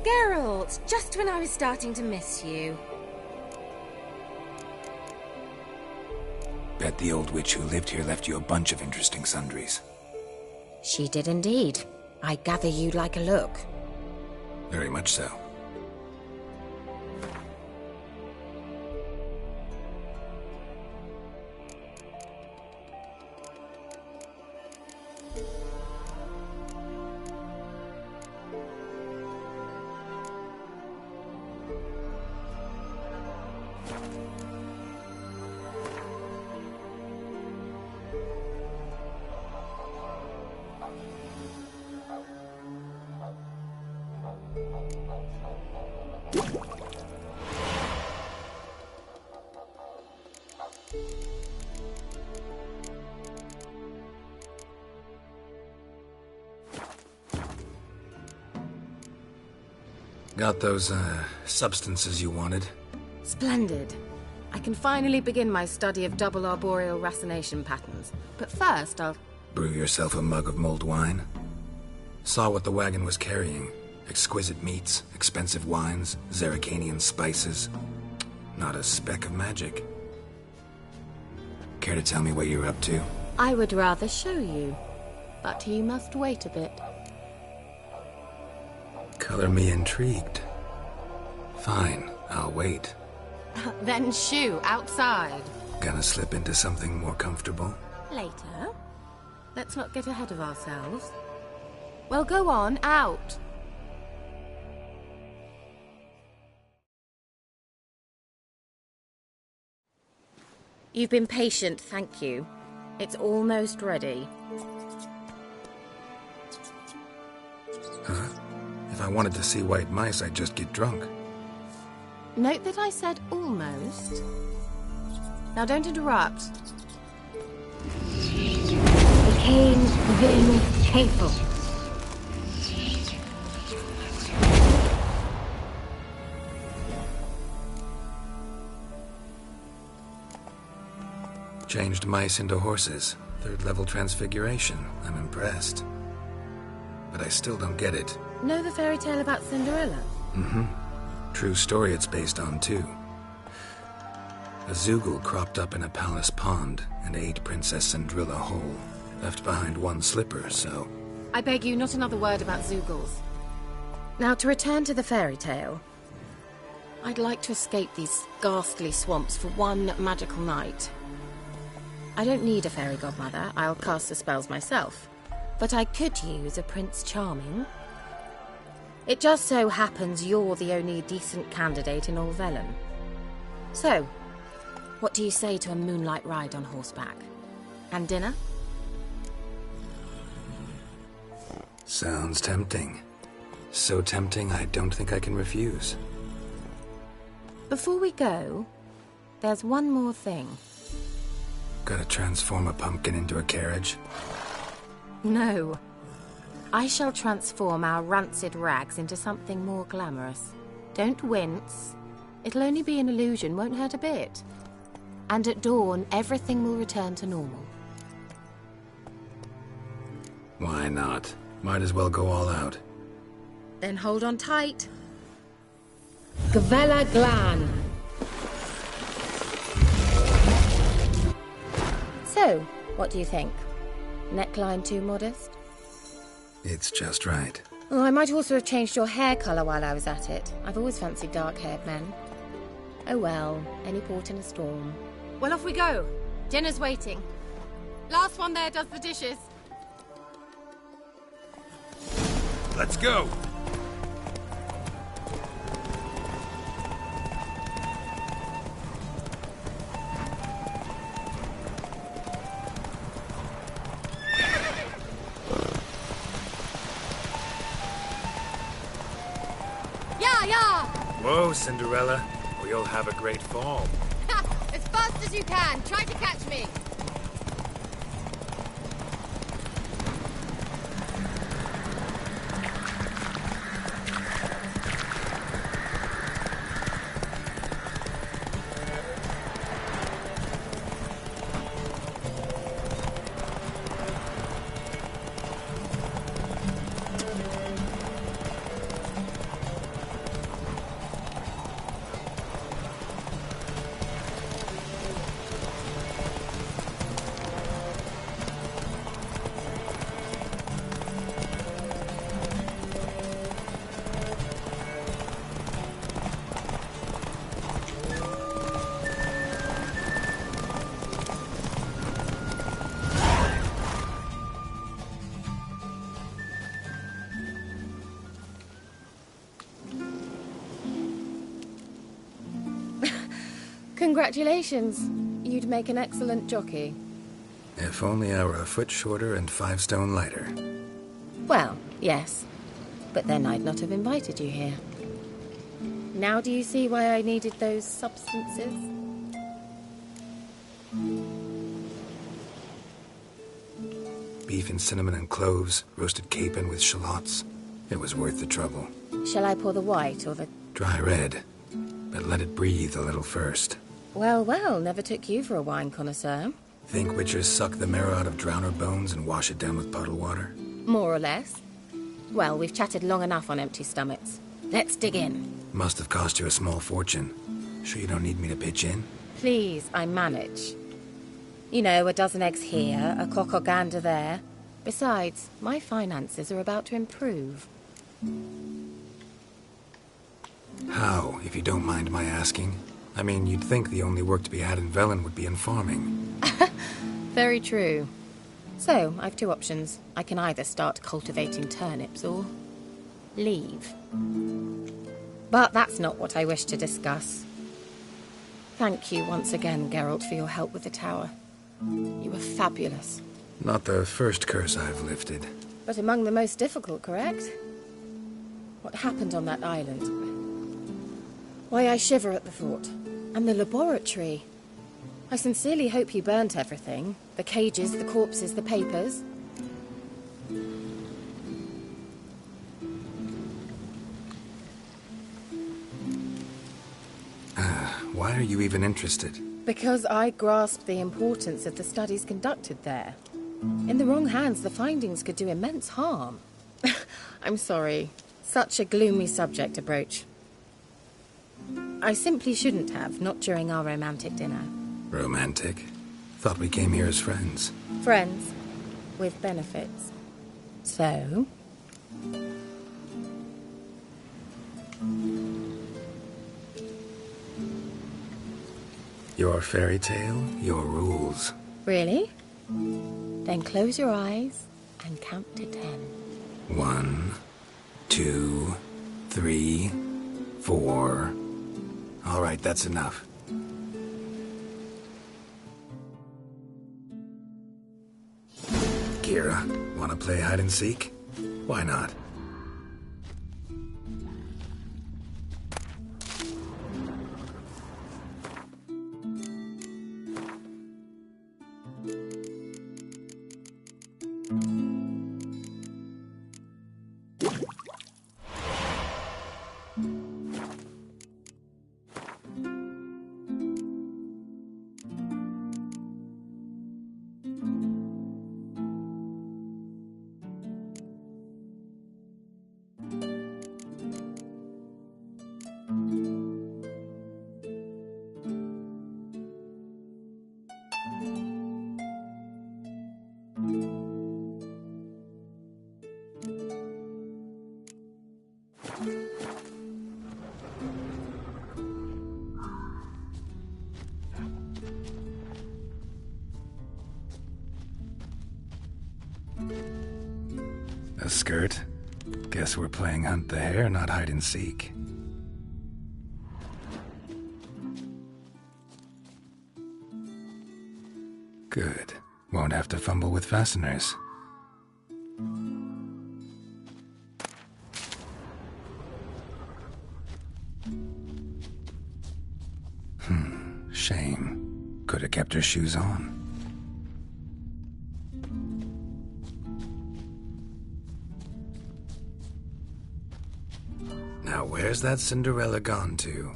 Geralt, just when I was starting to miss you. Bet the old witch who lived here left you a bunch of interesting sundries. She did indeed. I gather you'd like a look. Very much so. Got those, substances you wanted? Splendid. I can finally begin my study of double arboreal racination patterns. But first, I'll... Brew yourself a mug of mulled wine? Saw what the wagon was carrying. Exquisite meats, expensive wines, Zerrikanian spices. Not a speck of magic. Care to tell me what you're up to? I would rather show you. But you must wait a bit. Color me intrigued. Fine, I'll wait. Then shoo, outside. Gonna slip into something more comfortable? Later. Let's not get ahead of ourselves. Well, go on, out. You've been patient, thank you. It's almost ready. Huh? If I wanted to see white mice, I'd just get drunk. Note that I said almost. Now don't interrupt. Became very hateful. Changed mice into horses. Third-level transfiguration. I'm impressed. But I still don't get it. Know the fairy tale about Cinderella? Mm-hmm. True story it's based on, too. A Zoogle cropped up in a palace pond and ate Princess Cinderella whole. Left behind one slipper, so... I beg you, not another word about Zoogles. Now, to return to the fairy tale. I'd like to escape these ghastly swamps for one magical night. I don't need a fairy godmother. I'll cast the spells myself. But I could use a Prince Charming. It just so happens you're the only decent candidate in all Velen. So, what do you say to a moonlight ride on horseback? And dinner? Sounds tempting. So tempting, I don't think I can refuse. Before we go, there's one more thing. Gotta transform a pumpkin into a carriage? No. I shall transform our rancid rags into something more glamorous. Don't wince. It'll only be an illusion, won't hurt a bit. And at dawn, everything will return to normal. Why not? Might as well go all out. Then hold on tight. Gavella Glan. So, what do you think? Neckline too modest? It's just right. Oh, I might also have changed your hair colour while I was at it. I've always fancied dark-haired men. Oh well, any port in a storm. Well, off we go. Dinner's waiting. Last one there does the dishes. Let's go! Whoa, Cinderella, or you'll have a great fall. As fast as you can. Try to catch me. Congratulations. You'd make an excellent jockey. If only I were a foot shorter and 5 stone lighter. Well, yes. But then I'd not have invited you here. Now do you see why I needed those substances? Beef and cinnamon and cloves, roasted capon with shallots. It was worth the trouble. Shall I pour the white or the... Dry red, but let it breathe a little first. Well, well, never took you for a wine connoisseur. Think witchers suck the marrow out of drowner bones and wash it down with puddle water? More or less. Well, we've chatted long enough on empty stomachs. Let's dig in. Must have cost you a small fortune. Sure you don't need me to pitch in? Please, I manage. You know, a dozen eggs here, a cock or gander there. Besides, my finances are about to improve. How, if you don't mind my asking? I mean, you'd think the only work to be had in Velen would be in farming. Very true. So, I've 2 options. I can either start cultivating turnips or... leave. But that's not what I wish to discuss. Thank you once again, Geralt, for your help with the tower. You were fabulous. Not the first curse I've lifted. But among the most difficult, correct? What happened on that island? Why, I shiver at the thought. And the laboratory. I sincerely hope you burnt everything. The cages, the corpses, the papers. Why are you even interested? Because I grasped the importance of the studies conducted there. In the wrong hands, the findings could do immense harm. I'm sorry. Such a gloomy subject to broach. I simply shouldn't have, not during our romantic dinner. Romantic? Thought we came here as friends. Friends. With benefits. So? Your fairy tale, your rules. Really? Then close your eyes and count to 10. 1, 2, 3, 4. All right, that's enough. Kira, wanna play hide and seek? Why not? A skirt? Guess we're playing hunt the hare, not hide and seek. Good. Won't have to fumble with fasteners. Shame. Could have kept her shoes on. Now where's that Cinderella gone to?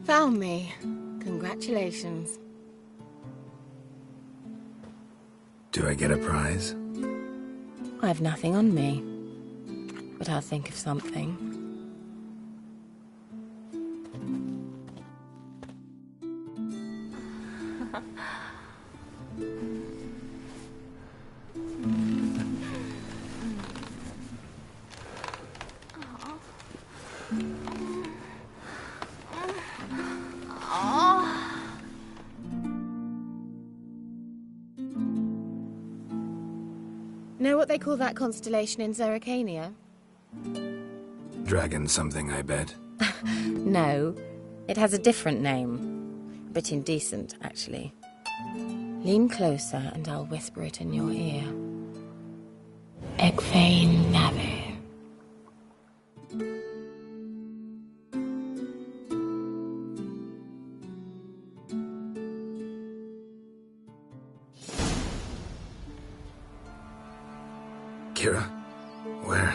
Found me. Congratulations. Do I get a prize? I've nothing on me. But I'll think of something. what they call that constellation in Zerrikania? Dragon something, I bet. No, it has a different name. A bit indecent, actually. Lean closer and I'll whisper it in your ear. Egfain Nave. Kira? Where?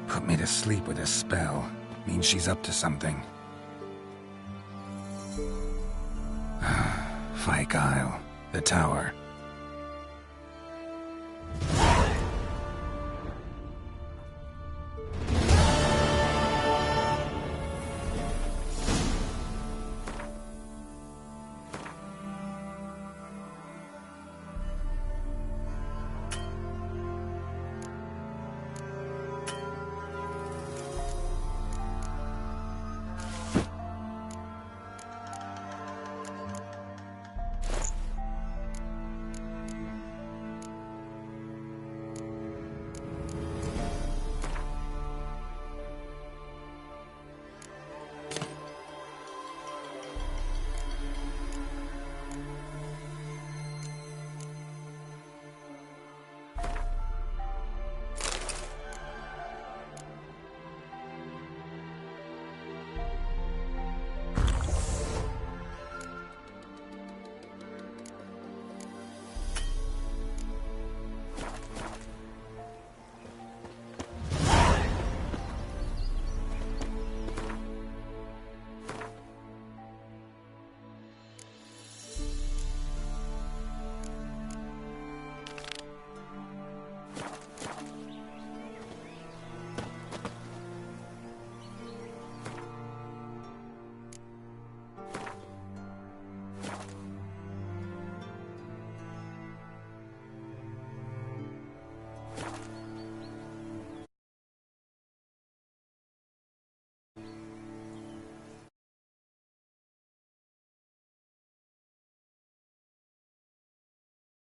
Put me to sleep with a spell. Means she's up to something. Fyke Isle. The tower.